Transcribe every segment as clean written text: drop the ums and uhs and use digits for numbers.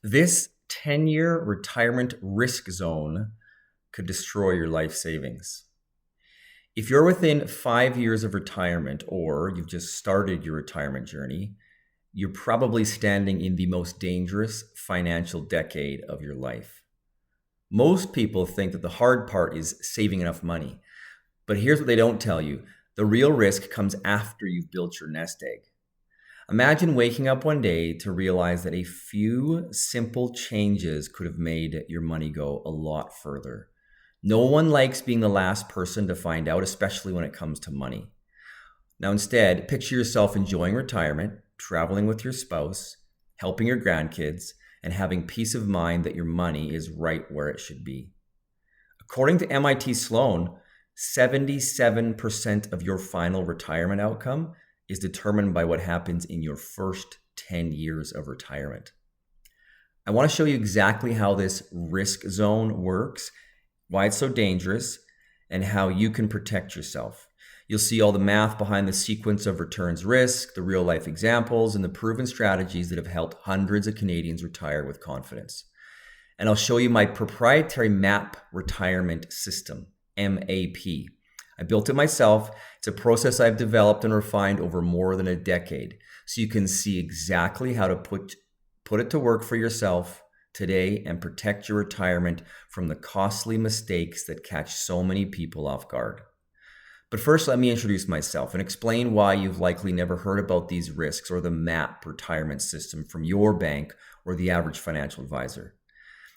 This 10-year retirement risk zone could destroy your life savings. If you're within 5 years of retirement or you've just started your retirement journey, you're probably standing in the most dangerous financial decade of your life. Most people think that the hard part is saving enough money. But here's what they don't tell you. The real risk comes after you've built your nest egg. Imagine waking up one day to realize that a few simple changes could have made your money go a lot further. No one likes being the last person to find out, especially when it comes to money. Now, instead, picture yourself enjoying retirement, traveling with your spouse, helping your grandkids, and having peace of mind that your money is right where it should be. According to MIT Sloan, 77% of your final retirement outcome is determined by what happens in your first 10 years of retirement. I want to show you exactly how this risk zone works, why it's so dangerous, and how you can protect yourself. You'll see all the math behind the sequence of returns risk, the real life examples, and the proven strategies that have helped hundreds of Canadians retire with confidence. And I'll show you my proprietary MAP retirement system, MAP. I built it myself. It's a process I've developed and refined over more than a decade, so you can see exactly how to put it to work for yourself today and protect your retirement from the costly mistakes that catch so many people off guard. But first, let me introduce myself and explain why you've likely never heard about these risks or the MAP retirement system from your bank or the average financial advisor.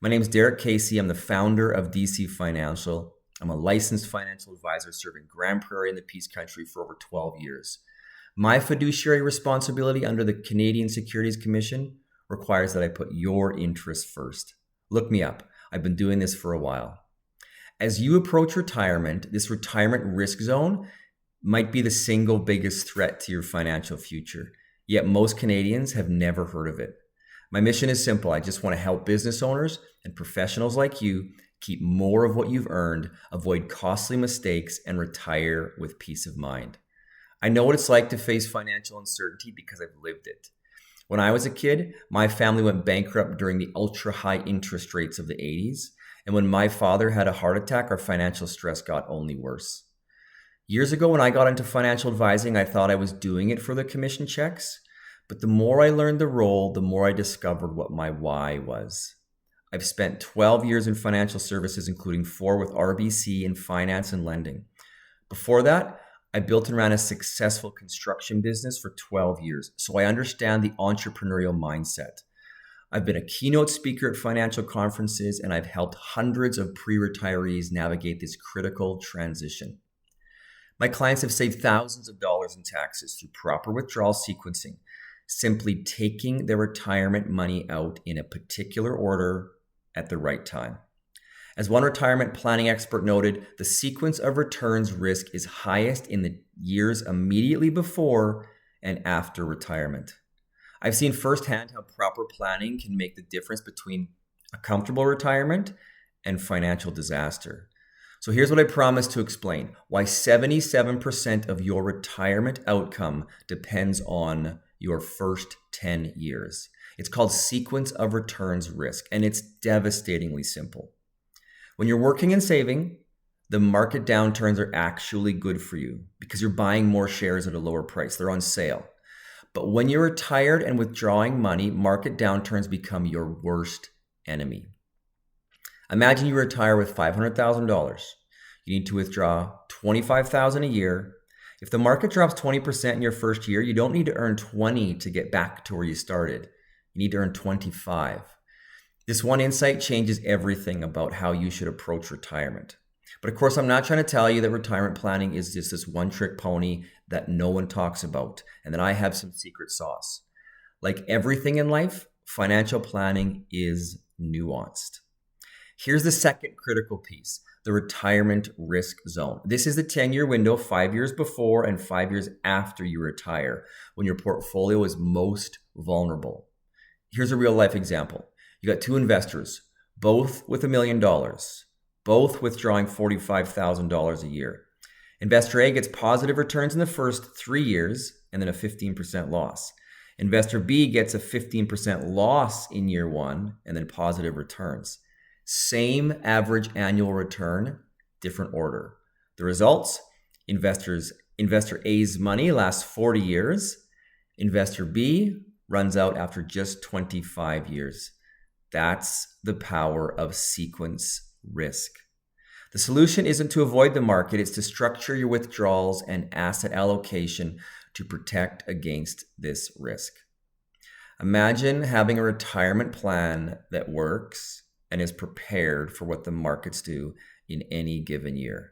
My name is Derek Casey. I'm the founder of DC Financial. I'm a licensed financial advisor serving Grand Prairie and the Peace Country for over 12 years. My fiduciary responsibility under the Canadian Securities Commission requires that I put your interests first. Look me up. I've been doing this for a while. As you approach retirement, this retirement risk zone might be the single biggest threat to your financial future, yet most Canadians have never heard of it. My mission is simple. I just want to help business owners and professionals like you keep more of what you've earned, avoid costly mistakes, and retire with peace of mind. I know what it's like to face financial uncertainty because I've lived it. When I was a kid, my family went bankrupt during the ultra-high interest rates of the 80s. And when my father had a heart attack, our financial stress got only worse. Years ago, when I got into financial advising, I thought I was doing it for the commission checks. But the more I learned the role, the more I discovered what my why was. I've spent 12 years in financial services, including 4 with RBC in finance and lending. Before that, I built and ran a successful construction business for 12 years, so I understand the entrepreneurial mindset. I've been a keynote speaker at financial conferences, and I've helped hundreds of pre-retirees navigate this critical transition. My clients have saved thousands of dollars in taxes through proper withdrawal sequencing, simply taking their retirement money out in a particular order at the right time. As one retirement planning expert noted, the sequence of returns risk is highest in the years immediately before and after retirement. I've seen firsthand how proper planning can make the difference between a comfortable retirement and financial disaster. So here's what I promise to explain: why 77% of your retirement outcome depends on your first 10 years. It's called sequence of returns risk, and it's devastatingly simple. When you're working and saving, the market downturns are actually good for you because you're buying more shares at a lower price. They're on sale. But when you're retired and withdrawing money, market downturns become your worst enemy. Imagine you retire with $500,000. You need to withdraw $25,000 a year. If the market drops 20% in your first year, you don't need to earn 20 to get back to where you started. You need to earn 25. This one insight changes everything about how you should approach retirement. But of course, I'm not trying to tell you that retirement planning is just this one-trick pony that no one talks about and that I have some secret sauce. Like everything in life, financial planning is nuanced. Here's the second critical piece: the retirement risk zone. This is the 10-year window, 5 years before and 5 years after you retire, when your portfolio is most vulnerable. Here's a real life example. You got 2 investors, both with $1 million, both withdrawing $45,000 a year. Investor A gets positive returns in the first 3 years and then a 15% loss. Investor B gets a 15% loss in year one and then positive returns. Same average annual return, different order. The results, Investor A's money lasts 40 years. Investor B runs out after just 25 years. That's the power of sequence risk. The solution isn't to avoid the market, it's to structure your withdrawals and asset allocation to protect against this risk. Imagine having a retirement plan that works and is prepared for what the markets do in any given year.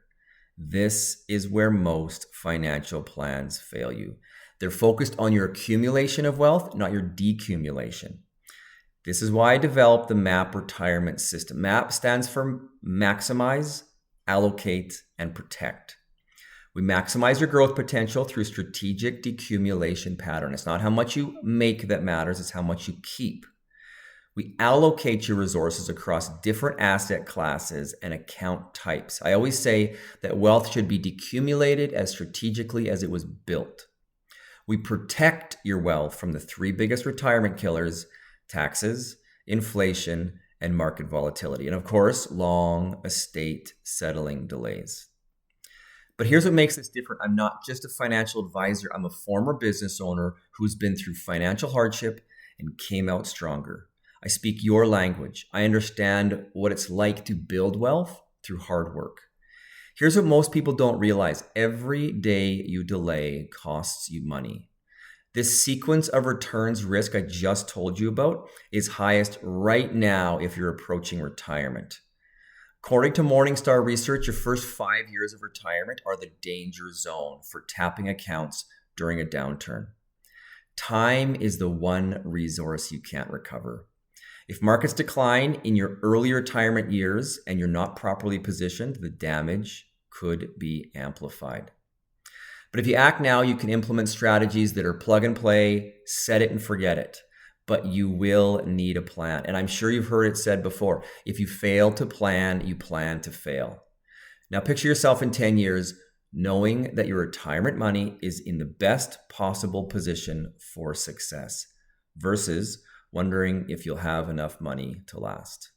This is where most financial plans fail you. They're focused on your accumulation of wealth, not your decumulation. This is why I developed the MAP retirement system. MAP stands for maximize, allocate, and protect. We maximize your growth potential through strategic decumulation pattern. It's not how much you make that matters, it's how much you keep. We allocate your resources across different asset classes and account types. I always say that wealth should be decumulated as strategically as it was built. We protect your wealth from the three biggest retirement killers: taxes, inflation, and market volatility. And of course, long estate settling delays. But here's what makes this different. I'm not just a financial advisor. I'm a former business owner who's been through financial hardship and came out stronger. I speak your language. I understand what it's like to build wealth through hard work. Here's what most people don't realize. Every day you delay costs you money. This sequence of returns risk I just told you about is highest right now if you're approaching retirement. According to Morningstar research, your first 5 years of retirement are the danger zone for tapping accounts during a downturn. Time is the one resource you can't recover. If markets decline in your early retirement years and you're not properly positioned, the damage could be amplified. But if you act now, you can implement strategies that are plug and play, set it and forget it. But you will need a plan. And I'm sure you've heard it said before, if you fail to plan, you plan to fail. Now picture yourself in 10 years knowing that your retirement money is in the best possible position for success versus wondering if you'll have enough money to last.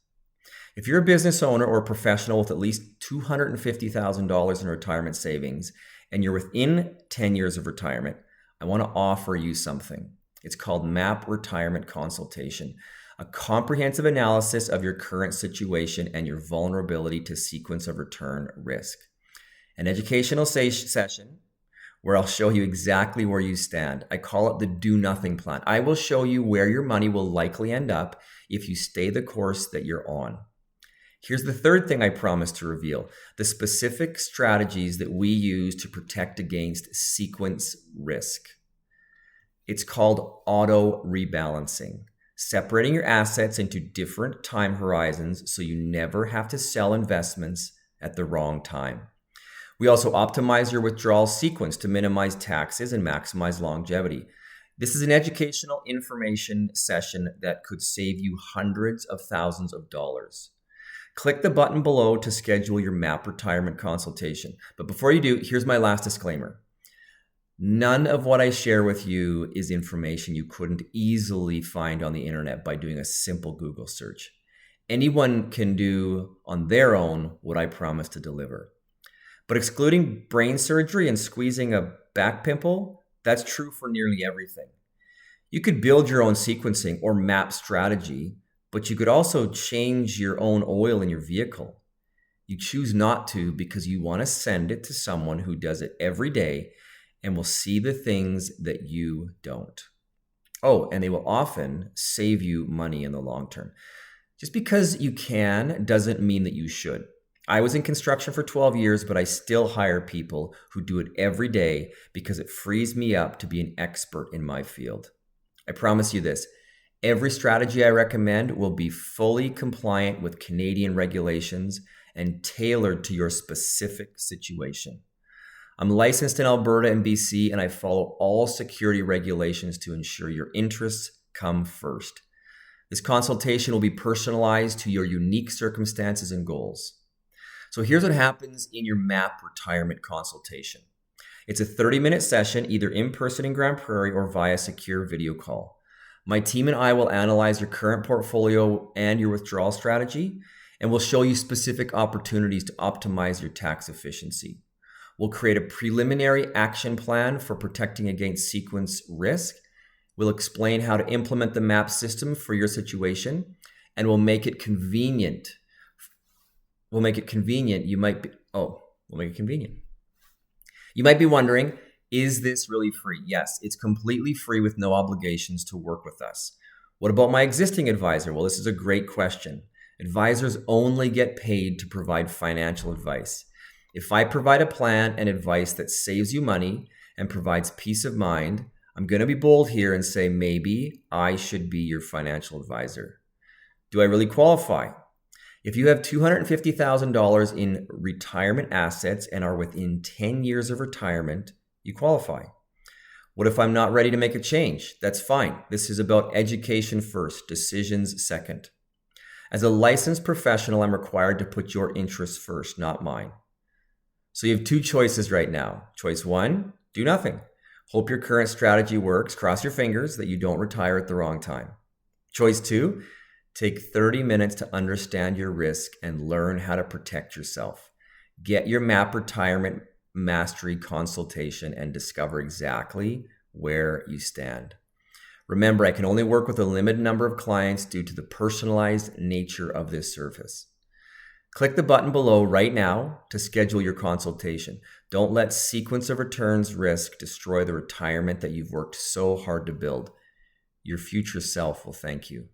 If you're a business owner or a professional with at least $250,000 in retirement savings and you're within 10 years of retirement, I want to offer you something. It's called MAP Retirement Consultation, a comprehensive analysis of your current situation and your vulnerability to sequence of return risk. An educational session where I'll show you exactly where you stand. I call it the do nothing plan. I will show you where your money will likely end up if you stay the course that you're on. Here's the third thing I promise to reveal: the specific strategies that we use to protect against sequence risk. It's called auto rebalancing, separating your assets into different time horizons so you never have to sell investments at the wrong time. We also optimize your withdrawal sequence to minimize taxes and maximize longevity. This is an educational information session that could save you hundreds of thousands of dollars. Click the button below to schedule your MAP retirement consultation. But before you do, here's my last disclaimer. None of what I share with you is information you couldn't easily find on the internet by doing a simple Google search. Anyone can do on their own what I promise to deliver. But excluding brain surgery and squeezing a back pimple, that's true for nearly everything. You could build your own sequencing or MAP strategy, but you could also change your own oil in your vehicle. You choose not to because you want to send it to someone who does it every day and will see the things that you don't. Oh, and they will often save you money in the long term. Just because you can doesn't mean that you should. I was in construction for 12 years, but I still hire people who do it every day because it frees me up to be an expert in my field. I promise you this, every strategy I recommend will be fully compliant with Canadian regulations and tailored to your specific situation. I'm licensed in Alberta and BC, and I follow all security regulations to ensure your interests come first. This consultation will be personalized to your unique circumstances and goals. So here's what happens in your MAP retirement consultation. It's a 30-minute session, either in person in Grand Prairie or via secure video call. My team and I will analyze your current portfolio and your withdrawal strategy, and we'll show you specific opportunities to optimize your tax efficiency. We'll create a preliminary action plan for protecting against sequence risk. We'll explain how to implement the MAP system for your situation, and we'll make it convenient. We'll make it convenient. We'll make it convenient. You might be wondering, is this really free? Yes, it's completely free with no obligations to work with us. What about my existing advisor? Well, this is a great question. Advisors only get paid to provide financial advice. If I provide a plan and advice that saves you money and provides peace of mind, I'm going to be bold here and say maybe I should be your financial advisor. Do I really qualify? If you have $250,000 in retirement assets and are within 10 years of retirement, you qualify. What if I'm not ready to make a change? That's fine. This is about education first, decisions second. As a licensed professional, I'm required to put your interests first, not mine. So you have two choices right now. Choice one, do nothing. Hope your current strategy works. Cross your fingers that you don't retire at the wrong time. Choice two, take 30 minutes to understand your risk and learn how to protect yourself. Get your MAP retirement mastery consultation and discover exactly where you stand. Remember, I can only work with a limited number of clients due to the personalized nature of this service. Click the button below right now to schedule your consultation. Don't let sequence of returns risk destroy the retirement that you've worked so hard to build. Your future self will thank you.